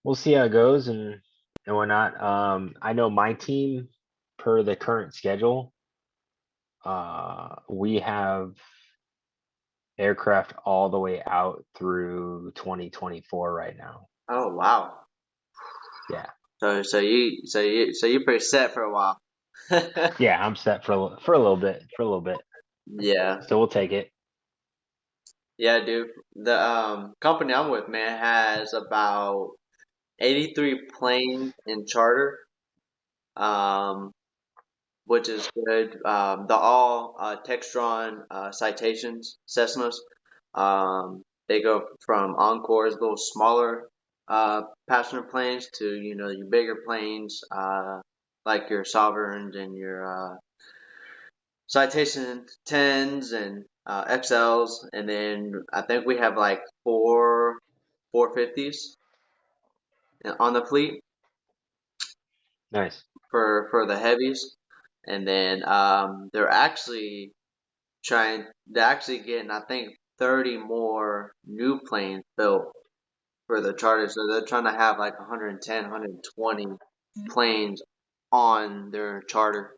we'll see how it goes and whatnot. I know my team, per the current schedule, we have aircraft all the way out through 2024 right now. Oh wow. Yeah, So you pretty set for a while. yeah, I'm set for a little bit, for a little bit. Yeah. So we'll take it. Yeah, dude. The company I'm with, man, has about 83 planes in charter. Um which is good. The all Textron Citations Cessnas. They go from Encore's little smaller passenger planes to your bigger planes, like your Sovereigns and your Citation tens and XLs, and then I think we have like 450s on the fleet Nice. for the heavies, and then they're actually getting, I think, 30 more new planes built for the charter. So they're trying to have like 110, 120 planes on their charter.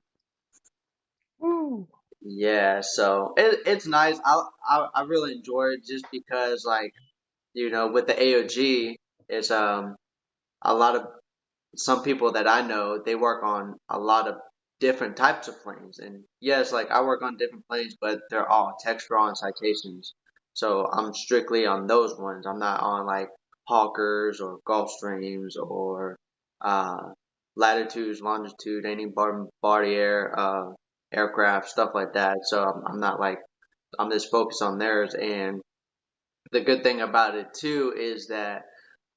Woo. Yeah, so it's nice. I really enjoy it just because, like, with the AOG, it's a lot of some people that I know, they work on a lot of different types of planes. And yes, like I work on different planes, but they're all Textron Citations. So I'm strictly on those ones. I'm not on like Hawkers or Gulfstreams or uh, Latitudes, Longitude, any Bombardier aircraft, stuff like that. So I'm not like, I'm just focused on theirs. And the good thing about it too is that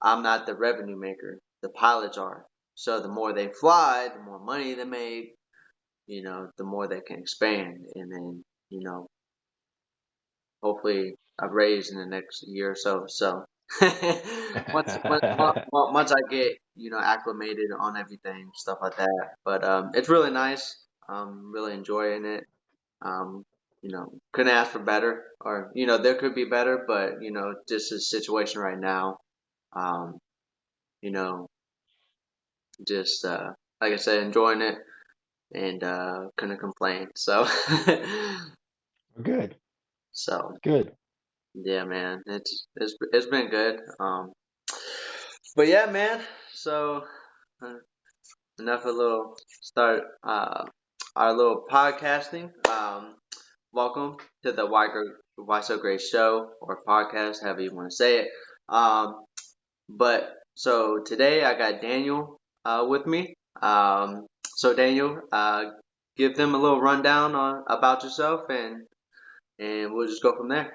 I'm not the revenue maker. The pilots are. So the more they fly, the more money they make, the more they can expand. And then, hopefully I've raised in the next year or so. So once I get, acclimated on everything, stuff like that. But it's really nice. Really enjoying it. Um, couldn't ask for better, or there could be better, but just the situation right now. Um, you know, just like I said, enjoying it and couldn't complain. So, Good, so good. yeah, man, it's been good. But yeah, man. So uh, enough of a little start our little podcasting. Welcome to the Why So Great show or podcast, however you want to say it. But so today I got Daniel with me. So Daniel, give them a little rundown on about yourself, and we'll just go from there.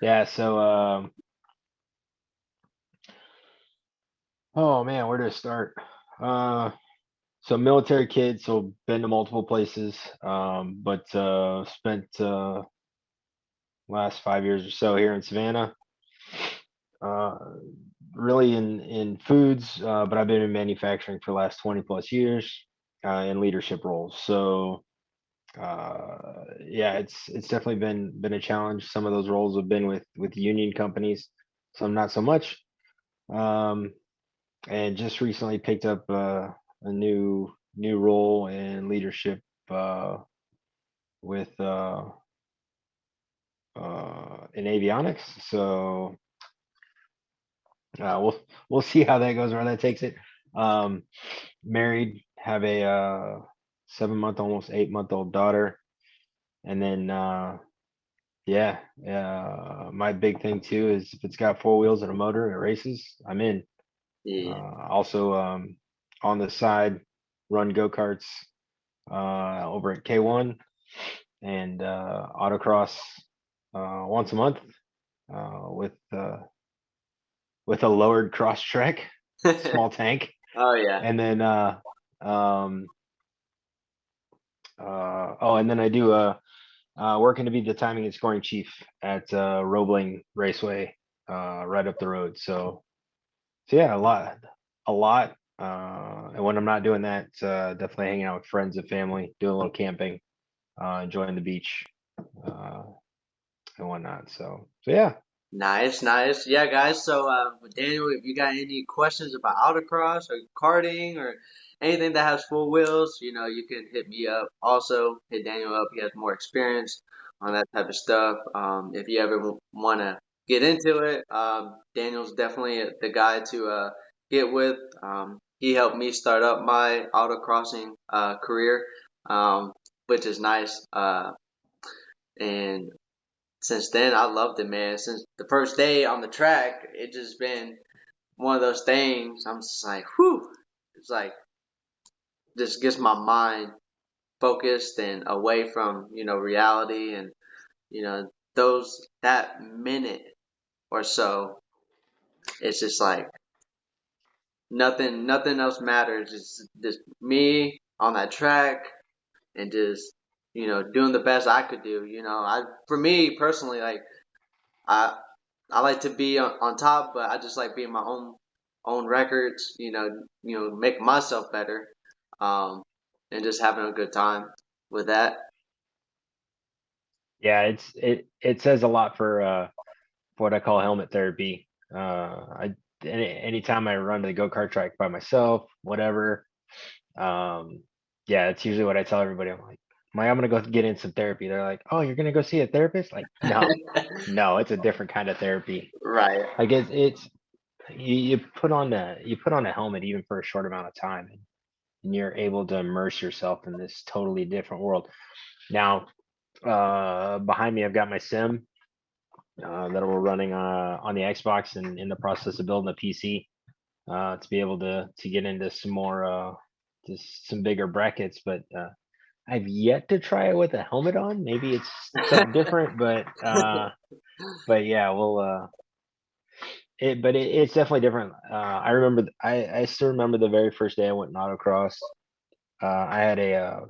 Yeah, so oh man, where to start? Uh so military kid, so been to multiple places, but spent last 5 years or so here in Savannah. Uh really in foods, but I've been in manufacturing for the last 20 plus years, in leadership roles. So yeah, it's definitely been a challenge. Some of those roles have been with union companies, some not so much. Um, and just recently picked up a new role in leadership, with in avionics. So we'll see how that goes, where that takes it. Um, Married, have a 7 month, almost 8 month old daughter, and then yeah, my big thing too is if it's got four wheels and a motor, it races, I'm in. Yeah, Also, on the side, run go-karts over at K1, and autocross once a month, uh, with uh, with a lowered cross trek, small tank, oh yeah, and then um, oh, and then I do working to be the timing and scoring chief at Roebling Raceway, right up the road. So yeah, a lot. And when I'm not doing that, definitely hanging out with friends and family, doing a little camping, enjoying the beach, uh, and whatnot. So yeah. Nice, nice. Yeah, guys. So, Daniel, if you got any questions about autocross or karting or anything that has four wheels, you can hit me up. Also, hit Daniel up. He has more experience on that type of stuff. If you ever want to get into it, Daniel's definitely the guy to get with. He helped me start up my autocrossing career, um, which is nice. And since then, I loved it, man. Since the first day on the track, it just been one of those things. I'm just like, whew. It's like just gets my mind focused and away from reality, and those that minute or so. It's just like nothing else matters. It's just me on that track and just doing the best I could do. I for me personally, like I I like to be on top, but I just like being my own records. Make myself better, um, and just having a good time with that. Yeah, it says a lot for what I call helmet therapy. Anytime I run to the go-kart track by myself, whatever, um, yeah, it's usually what I tell everybody. I'm like, I'm gonna go get in some therapy. They're like, oh, you're gonna go see a therapist? Like, no, no, it's a different kind of therapy. Right. Like it's you put on a helmet even for a short amount of time, and you're able to immerse yourself in this totally different world. Now, behind me, I've got my sim that we're running on the Xbox, and in the process of building a PC to be able to get into some more just some bigger brackets. But I've yet to try it with a helmet on. Maybe it's something different, but yeah, we'll it's definitely different. I remember I still remember the very first day I went in autocross. I had a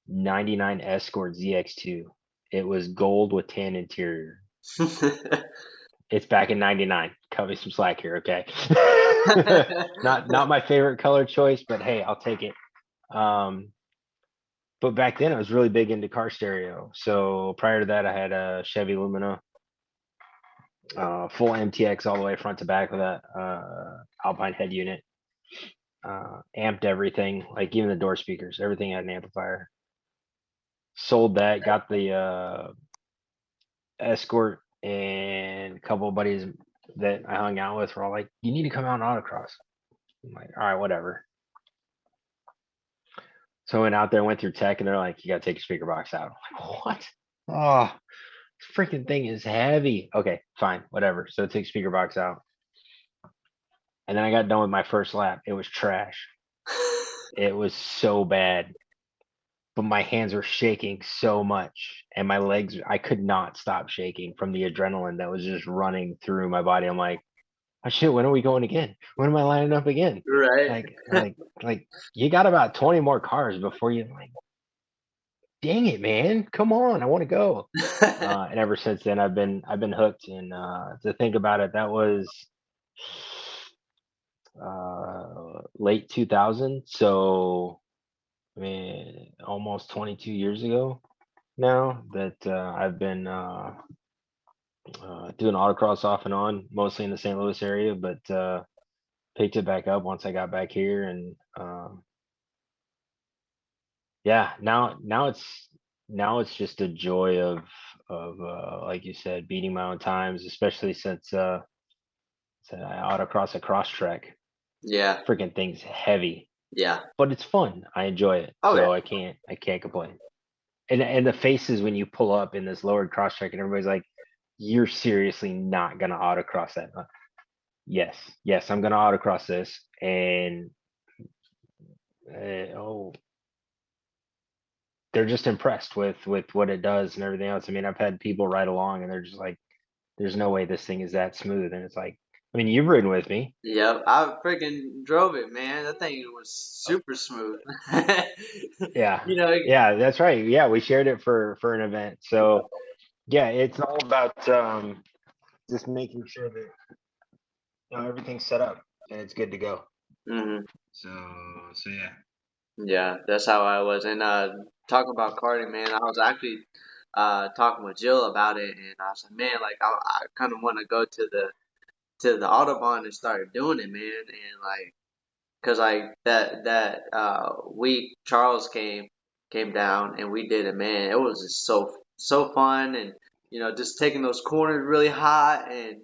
99 Escort ZX2. It was gold with tan interior. It's back in '99. Cut me some slack here, okay? Not my favorite color choice, but hey, I'll take it. Um, but back then I was really big into car stereo. So prior to that, I had a Chevy Lumina, full MTX all the way front to back with that Alpine head unit. Amped everything, like even the door speakers, everything had an amplifier. Sold that, got the Escort, and a couple of buddies that I hung out with were all like, "You need to come out and autocross." I'm like, "All right, whatever." So I went out there, went through tech, and they're like, "You gotta take your speaker box out." I'm like, "What? Oh, this freaking thing is heavy." Okay, fine, whatever. So I took speaker box out, and then I got done with my first lap. It was trash. It was so bad, but my hands were shaking so much, and my legs, I could not stop shaking from the adrenaline that was just running through my body. I'm like, oh shit, when are we going again? When am I lining up again? Right. Like you got about 20 more cars before you, like, dang it, man, come on, I want to go. And ever since then I've been hooked. And to think about it, that was late 2000. So I mean, almost 22 years ago now that I've been doing autocross off and on, mostly in the St. Louis area, but picked it back up once I got back here. And yeah, now it's just a joy of like you said, beating my own times, especially since I autocross a cross track. Yeah. Freaking thing's heavy, Yeah. but it's fun. I enjoy it, Oh yeah. so I can't complain. And the faces when you pull up in this lowered cross track, and everybody's like, "You're seriously not gonna autocross that?" Yes, yes, I'm gonna autocross this. And oh, they're just impressed with what it does and everything else. I mean, I've had people ride along and they're just like, "There's no way this thing is that smooth." And it's like, I mean, you've ridden with me. Yep. I freaking drove it, man. That thing was super smooth. Yeah, you know. yeah, that's right. Yeah, we shared it for an event. So yeah, it's all about just making sure that everything's set up and it's good to go. Mhm. So so yeah. Yeah, that's how I was. And talking about karting, man, I was actually talking with Jill about it, and I was like, man, like I kind of want to go to the Autobahn and start doing it, man, and like, cause like that week Charles came down and we did it, man. It was just so fun, and just taking those corners really hot, and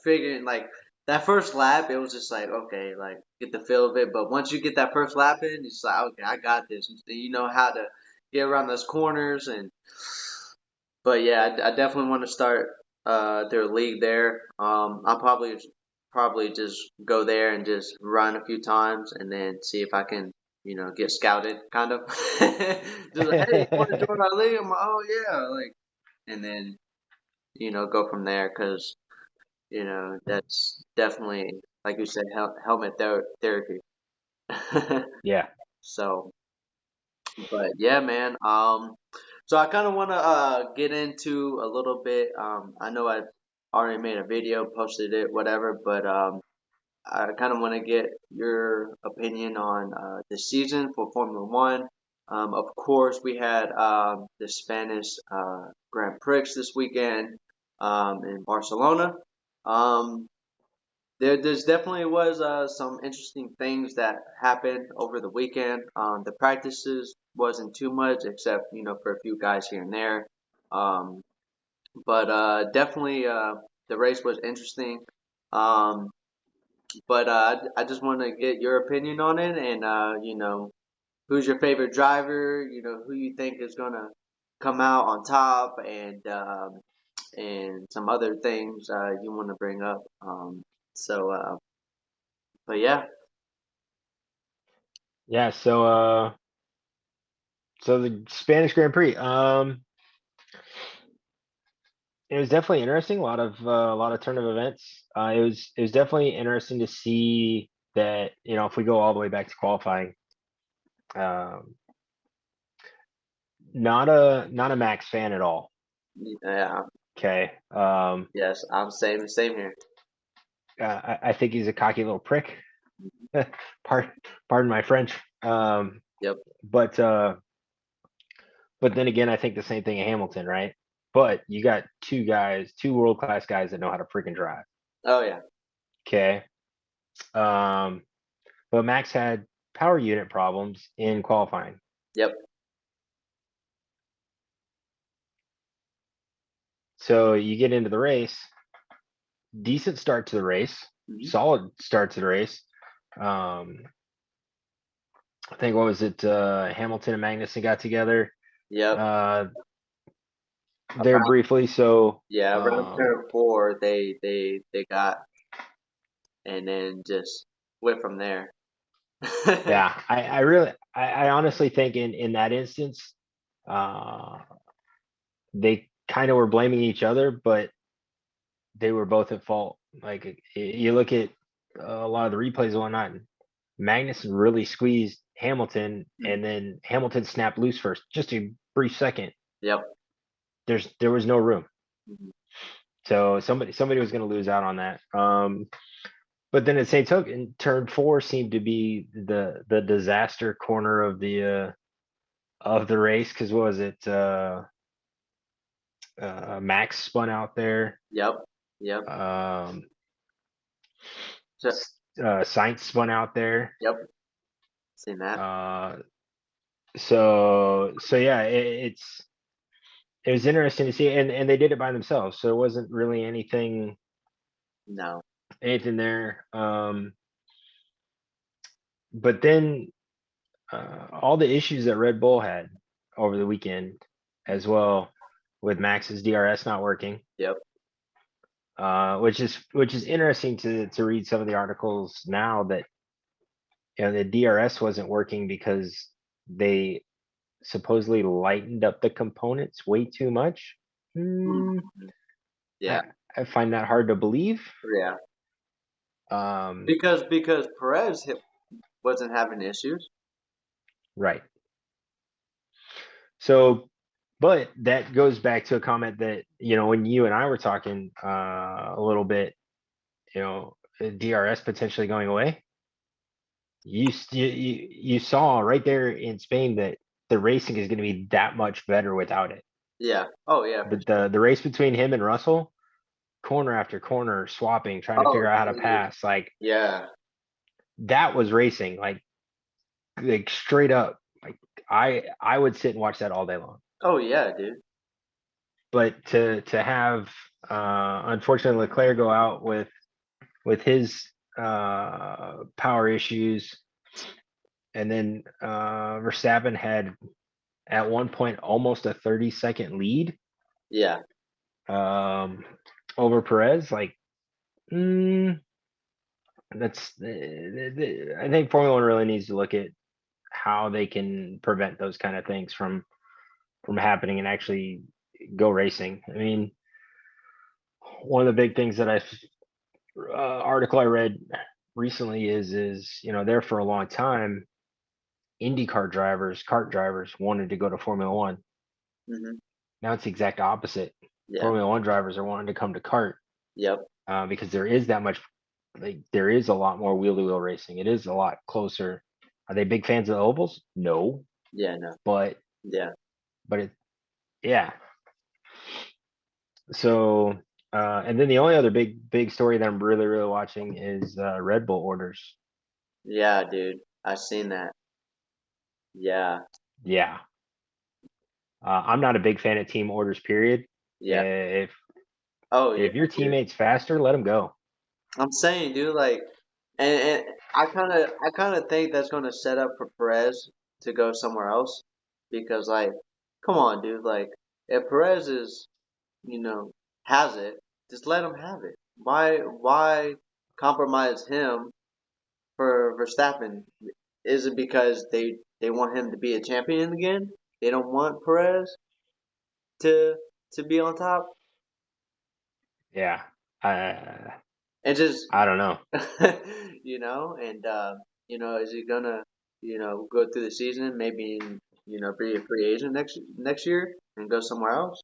figuring like that first lap, it was just like okay, like get the feel of it. But once you get that first lap in, it's like okay, I got this. You know how to get around those corners, and but yeah, I definitely want to start their league there. I'll probably just go there and just run a few times and then see if I can, get scouted kind of. Just like, hey, you want to join our league? I'm like, oh yeah, like, and then go from there because that's definitely like you said, helmet therapy. Yeah. So, but yeah, man. So I kind of want to get into a little bit. I know I already made a video, posted it, whatever, but I kind of want to get your opinion on the season for Formula One. Of course, we had the Spanish Grand Prix this weekend in Barcelona. Um, there's definitely was some interesting things that happened over the weekend. The practices wasn't too much, except for a few guys here and there. Um, but definitely the race was interesting. Um, but I just want to get your opinion on it, and who's your favorite driver? Who you think is gonna come out on top, and some other things you want to bring up. So, but yeah. Yeah. So the Spanish Grand Prix. It was definitely interesting. A lot of turn of events. It was definitely interesting to see that if we go all the way back to qualifying, um, not a Max fan at all. Yeah, Okay. yes, I'm same here. I think he's a cocky little prick. Pardon, pardon my French. Um, Yep. but uh, but then again, I think the same thing of Hamilton, right? But you got two guys, two world class guys that know how to freaking drive. Oh yeah. Okay. Um, but Max had power unit problems in qualifying. Yep. So you get into the race, decent start to the race, Hmm. solid start to the race. Um, I think what was it? Hamilton and Magnussen got together Yep. uh, there Around briefly. So yeah, around turn four, they got, and then just went from there. yeah, I honestly think in that instance, uh, they kind of were blaming each other, but they were both at fault. Like you look at a lot of the replays and whatnot, and Magnussen really squeezed Hamilton, and then Hamilton snapped loose for just a brief second. Yep. There was no room, Mhm. so somebody was going to lose out on that. But then at St. Token, turn four seemed to be the disaster corner of the race because what was it? Max spun out there. Yep. Yep. Um, So, Sainz spun out there. yep. Seen that. Uh, so yeah, it was interesting to see, and they did it by themselves, so there wasn't really No. anything there. But then all the issues that Red Bull had over the weekend as well, with Max's DRS not working, Yep. which is interesting to read some of the articles now that the DRS wasn't working because they supposedly lightened up the components way too much. Hmm, Mhm. Yeah. I, I find that hard to believe. Yeah. Um, Because Perez wasn't having issues. right. So, but that goes back to a comment that when you and I were talking a little bit, DRS potentially going away. You saw right there in Spain that the racing is going to be that much better without it. Yeah. Oh yeah, for But sure. the race between him and Russell, corner after corner, swapping, trying to Oh, figure out how to dude. pass, like Yeah. that was racing, like straight up. Like I would sit and watch that all day long. Oh yeah, dude. But to have unfortunately Leclerc go out with his power issues, and then Verstappen had at one point almost a 30-second lead Yeah. um, over Perez. Like, mm, that's I think Formula One really needs to look at how they can prevent those kind of things from happening and actually go racing. I mean, one of the big things that article I read recently is there for a long time IndyCar drivers, kart drivers wanted to go to Formula One. Mhm. Now it's the exact opposite. Yeah. Formula One drivers are wanting to come to kart Yep. because there is that much, like there is a lot more wheel to wheel racing. It is a lot closer. Are they big fans of the ovals? No, Yeah. No. but Yeah. but it yeah. So and then the only other big story that I'm really watching is Red Bull orders. Yeah, dude. I seen that. Yeah. Yeah, I'm not a big fan of team orders. Period. Yeah. If Oh yeah, if your dude. teammate's faster, let them go. I'm saying, dude, like, and I kind of think that's going to set up for Perez to go somewhere else because, like, come on, dude, like, if Perez is, you know, has it, just let him have it. Why compromise him for Verstappen? Is it because they want him to be a champion again? They don't want Perez to to be on top, Yeah, I and just I don't know. and is he gonna, go through the season, maybe, be a free agent next year and go somewhere else?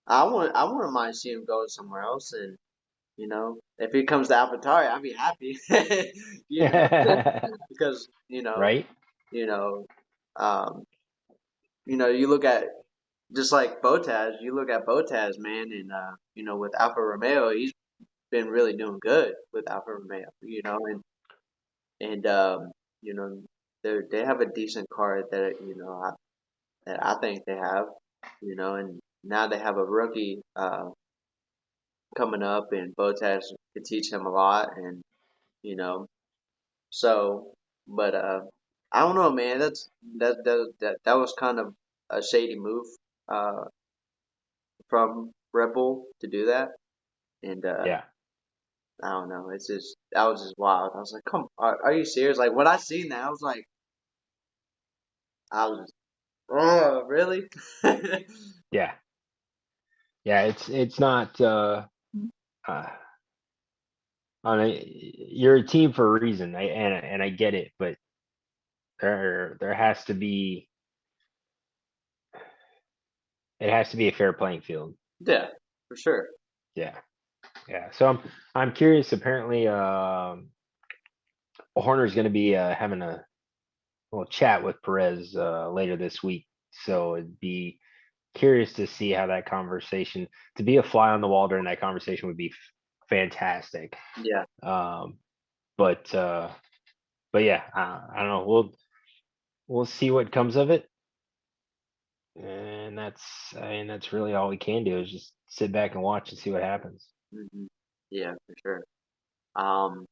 I wouldn't mind seeing him go somewhere else, and if he comes to AlphaTauri, I'd be happy, you know, because Right? you know, um, you look at just like Bottas, you look at Bottas, man, and with Alfa Romeo, he's been really doing good with Alfa Romeo, and you know they have a decent car that that I think they have, and now they have a rookie coming up, and Bottas could teach him a lot, and you know so, but I don't know, man. That was kind of a shady move uh, from Red Bull to do that, and Yeah. I don't know. It's just that was just wild. I was like, come, are you serious? Like when I seen that, I was like, I was oh, really? Yeah. Yeah, it's not uh I mean, you're a team for a reason. And I get it, but there has to be it has to be a fair playing field. Yeah, for sure. Yeah. Yeah. So I'm curious. Apparently Horner's going to be having a little chat with Perez later this week. So it'd be curious to see how that conversation, to be a fly on the wall during that conversation would be fantastic. Yeah. Um, but yeah, I don't know. We'll see what comes of it, and that's really all we can do is just sit back and watch and see what happens. hmm Yeah, for sure. Um,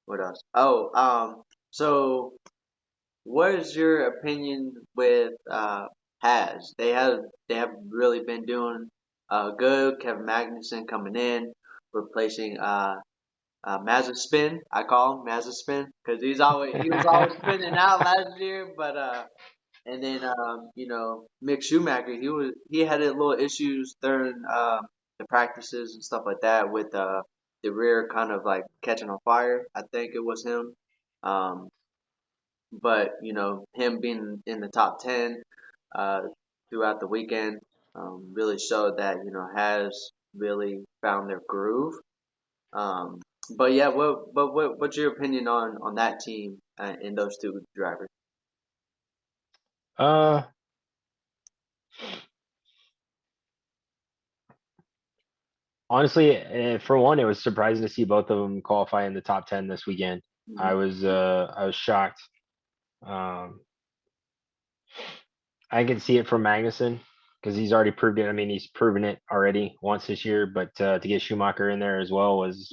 what else? Oh, so what is your opinion with Has? They have really been doing good. Kevin Magnussen coming in, replacing Mazepin. I call him Mazepin because he was always spinning out last year, but and then Mick Schumacher, he had a little issues during the practices and stuff like that with the rear kind of like catching on fire. I think it was him. Um, but him being in the top 10 uh, throughout the weekend really showed that has really found their groove. Um, but yeah, what's your opinion on that team and those two drivers? uh, honestly, for one, it was surprising to see both of them qualify in the top 10 this weekend. Mhm. I was shocked. Um, I can see it from Magnussen because he's already proved it. I mean, he's proven it already once this year, but to get Schumacher in there as well was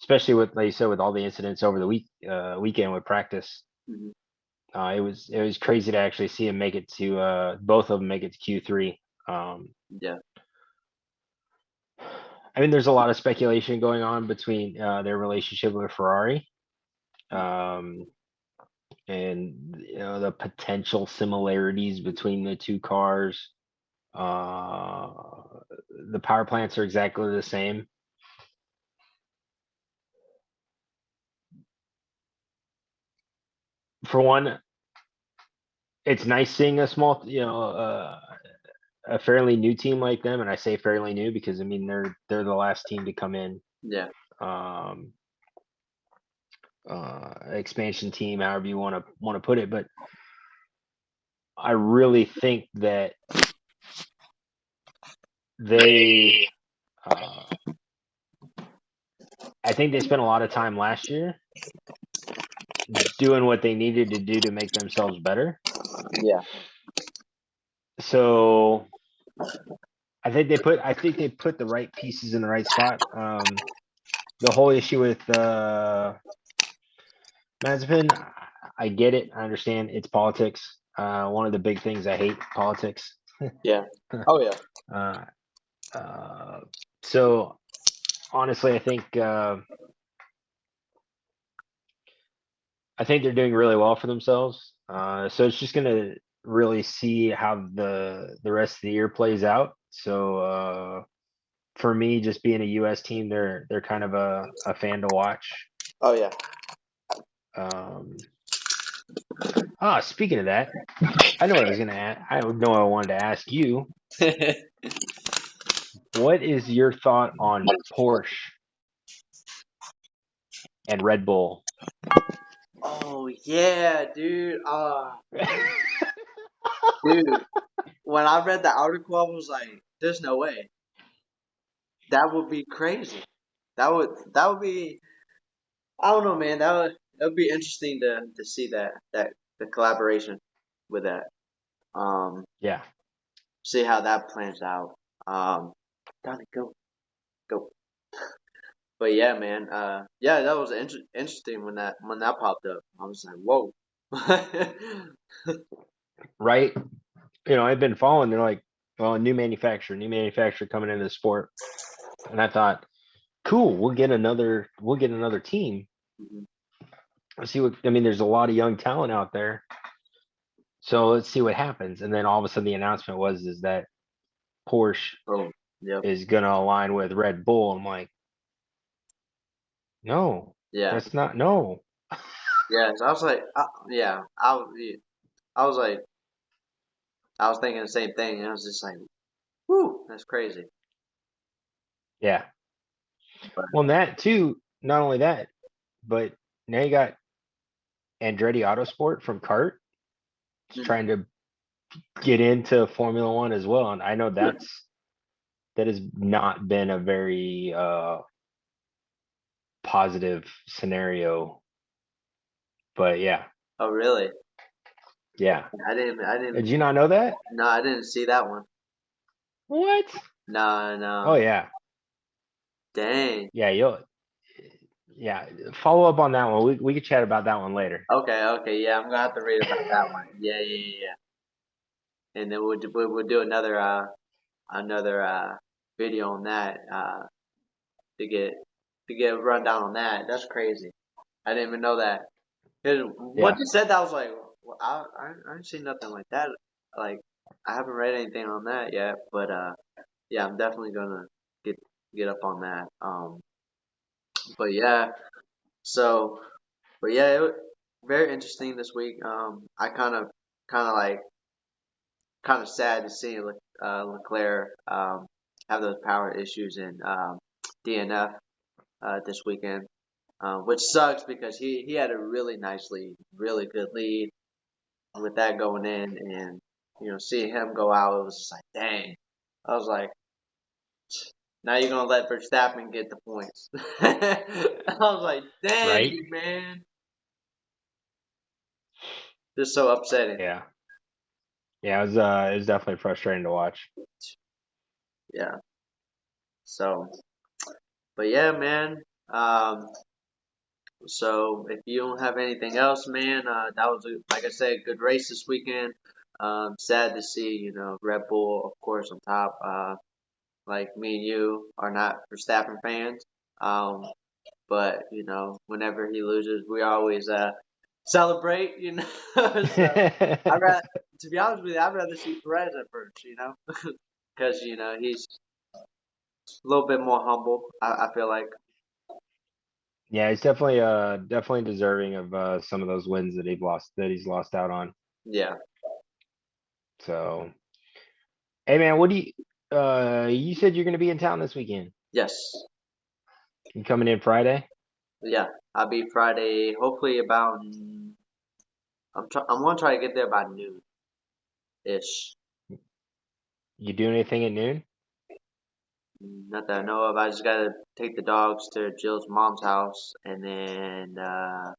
especially with, like you said, with all the incidents over the weekend with practice. Mhm. It was crazy to actually see him make it to both of them make it to Q3. Um, Yeah. I mean, there's a lot of speculation going on between their relationship with Ferrari, um, and the potential similarities between the two cars. Uh, the power plants are exactly the same. For one, it's nice seeing a small, a fairly new team like them, and I say fairly new because I mean they're the last team to come in, Yeah. um, expansion team, however you want to put it. But I really think that they, uh, I think they spent a lot of time last year doing what they needed to do to make themselves better. Yeah. So I think they put the right pieces in the right spot. The whole issue with Mazepin, I get it. I understand it's politics. One of the big things I hate politics. Yeah. Oh yeah. uh, uh, so honestly, I think they're doing really well for themselves. So it's just gonna really see how the rest of the year plays out. So for me, just being a U.S. team, they're kind of a fan to watch. Oh yeah. Um, Speaking of that, I know what I was gonna ask. I know I wanted to ask you. What is your thought on Porsche and Red Bull? Oh yeah, dude. Dude. When I read the article, I was like, "There's no way. That would be crazy. That would be. I don't know, man. That would be interesting to see that the collaboration with that. Um, Yeah, see how that plans out. Donnie, go go. But yeah, man. Yeah, that was interesting when that popped up. I was like, whoa. right. I've been following. They're like, well, a new manufacturer coming into the sport, and I thought, cool, we'll get another team. Mhm. Let's see what I mean. There's a lot of young talent out there, so let's see what happens. And then all of a sudden, the announcement was is that Porsche Oh, yep. is gonna align with Red Bull. I'm like, no, Yeah. that's not no. Yeah. So I was like, yeah. I was like, I was thinking the same thing. And I was just like, whew, that's crazy. Yeah. But Well, and that too. Not only that, but now you got Andretti Autosport from Kart mm, trying to get into Formula One as well, and I know that has not been a very positive scenario. But yeah, oh, really? yeah. I didn't. I didn't. Did you not know that? No, I didn't see that one. What? No, Oh no. yeah, Dang. yeah. You'll yeah. Follow up on that one. We could chat about that one later. Okay, okay. Yeah, I'm gonna have to read about that one. Yeah, yeah, yeah, yeah. And then we'll do another video on that to get a rundown on that. That's crazy. I didn't even know that. 'Cause when Yeah, you said that, I was like, well, I ain't seen nothing like that. Like, I haven't read anything on that yet, but yeah, I'm definitely gonna get get up on that. But yeah, so, but yeah, very interesting this week. I kind of like, kind of sad to see Leclerc have those power issues in DNF this weekend, which sucks because he had a really nice lead, really good lead with that going in, and seeing him go out, it was just like, dang. I was like, Now you're gonna let Verstappen get the points. I was like, dang, Right? man. Just so upsetting. Yeah. Yeah, it was definitely frustrating to watch. Yeah. So, but yeah, man. Um, so if you don't have anything else, man, that was like I said, good race this weekend. Sad to see, Red Bull, of course, on top. Like me and you are not Verstappen fans. Um, but whenever he loses, we always celebrate. So I rather, to be honest with you, I'd rather see Perez at first. Because he's a little bit more humble. I feel like. Yeah, he's definitely deserving of some of those wins that he's lost out on. Yeah. So, hey man, what do you said you're gonna be in town this weekend. Yes. You coming in Friday? Yeah. I'll be Friday. Hopefully about. I'm gonna try to get there by noon ish. You doing anything at noon? Not that I know of. I just gotta take the dogs to Jill's mom's house, and then I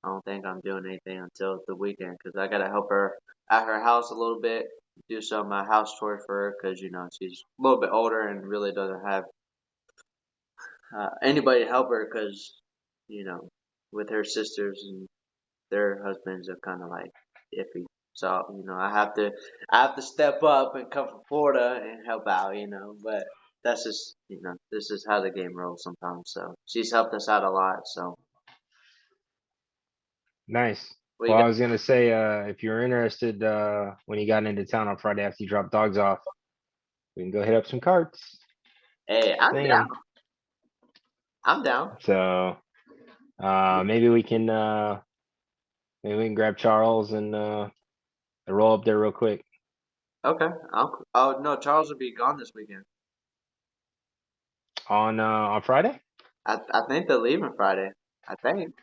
don't think I'm doing anything until the weekend because I gotta help her at her house a little bit, do some house chores for her because she's a little bit older and really doesn't have anybody to help her because you know with her sisters and their husbands are kind of like iffy. So I have to step up and come from Florida and help out. But that's just this is how the game rolls sometimes. So she's helped us out a lot. So Nice. we Well, I got. was gonna say, if you're interested, when you got into town on Friday after you drop dogs off, we can go hit up some carts. Hey, I'm down. Saying. I'm down. So, maybe maybe we can grab Charles and roll up there real quick Okay. Oh no, Charles will be gone this weekend. on Friday. I think they're leaving Friday. I think.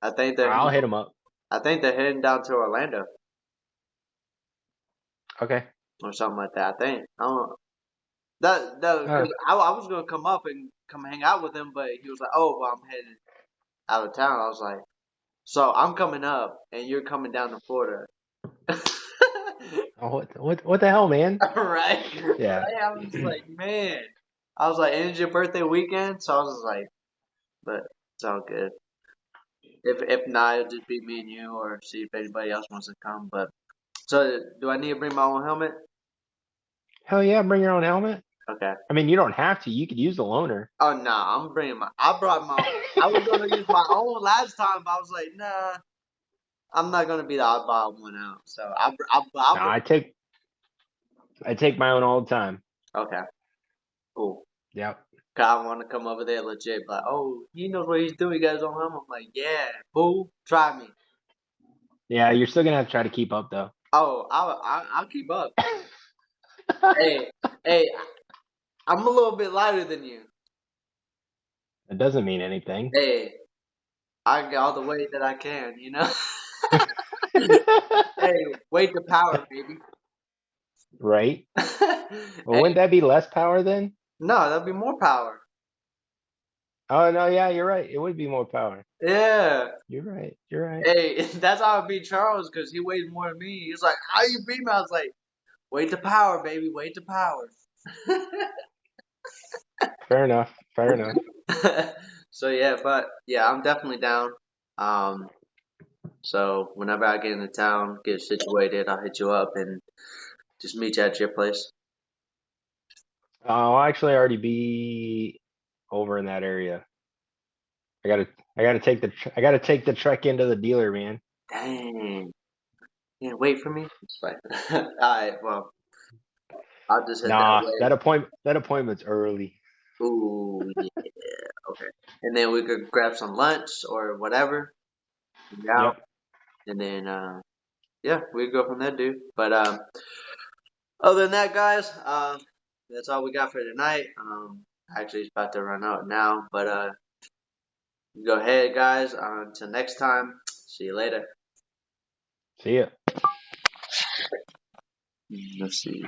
I think they're I'll hit him up. I think they're heading down to Orlando Okay. or something like that. I think. I don't know. That Uh, because I was gonna come up and come hang out with him, but he was like, "Oh, well, I'm heading out of town." I was like, "So I'm coming up, and you're coming down to Florida." oh, what the hell, man? Right? Yeah. Right? I was like, man. I was like, and it's your birthday weekend, so I was like, but it's all good. If not, it'll just be me and you, or see if anybody else wants to come. But so, do I need to bring my own helmet? Hell yeah, bring your own helmet. Okay. I mean, you don't have to. You could use the loaner. Oh no, I'm bringing my. I brought my. I was gonna use my own last time, but I was like, nah, I'm not gonna be the oddball one out. So I'll No, bring. I take my own all the time. Okay, cool. Yep. 'Cause I want to come over there legit, like, oh, he knows what he's doing. He got his own helmet. I'm like, yeah, fool, try me. Yeah, you're still gonna have to try to keep up though. Oh, I'll keep up. Hey, hey, I'm a little bit lighter than you. It doesn't mean anything. Hey, I get all the weight that I can. Hey, weight to power, baby. Right? Well, Hey, wouldn't that be less power then? no, that'd be more power. Oh no, yeah, you're right. It would be more power. Yeah. You're right. You're right. Hey, that's how I beat Charles because he weighs more than me. He was like, "How you beat me?" I was like, "Weight to power, baby. Weight to power." Fair enough. Fair enough. So yeah, but yeah, I'm definitely down. Um, so whenever I get into town, get situated, I'll hit you up and just meet you at your place. I'll actually already be over in that area. I gotta I gotta take the trek into the dealer, man. Dang, yeah, wait for me. It's fine. All right, well, I'll just head that Nah, way. that appointment's early. Ooh, yeah, okay. And then we could grab some lunch or whatever. Yeah, Yep. and then yeah, we go from there, dude. But other than that, guys, that's all we got for tonight. Actually, it's about to run out now, but go ahead, guys. Until next time, see you later. See ya. Let's see.